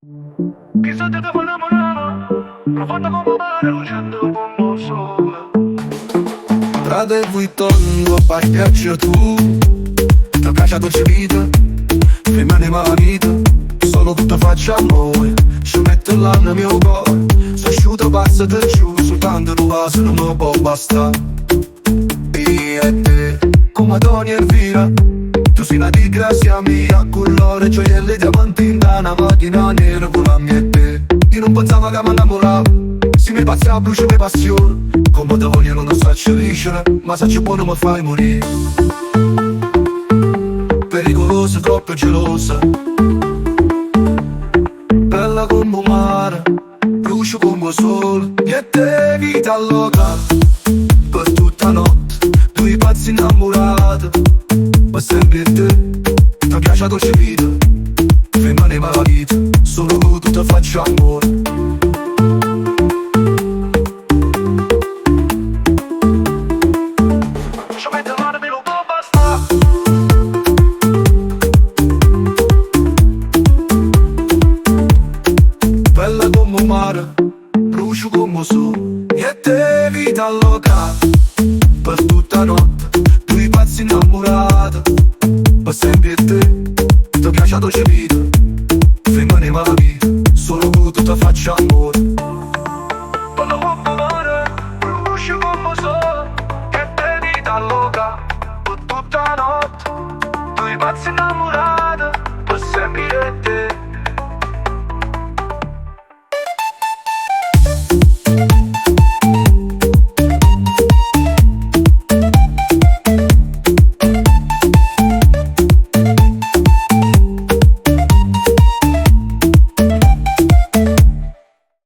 Chissà te devo innamorare, profonda come mare, lucente come il sole. Strada e vuitton, fai piacere tu. Ti piace dolce vita, rimane vita. Solo tu ti faccio amore, ci metto là nel mio cuore. Se asciutto passa te giù, soltanto tu vaso non mi può bastare. Io e te, come Tony e Elvira, tu sei una disgrazia mia, colore, gioielli e diamanti in una macchina nera con la mia e te. Io non pensavo che mi innamoravo, se mi pazzi a brucio di passione. Come te voglio non so dicere, ma se c'è buono mi fai morire. Pericolosa, troppo gelosa, bella come un mare, brucio come il sole. E te vita loca, per tutta notte, due pazzi innamorati. Ma sempre te, ti piace la dolce vita, rimane la vita. Solo tu ti faccio amore. Ci metto mano e non può bastare. Bella come un mare, brucio come il sole. E te vita loca, per tutta notte, due pazzi innamorati. Ma sempre te, ti piace la dolce vita, rimane la vita. Solo tu ti faccio amore.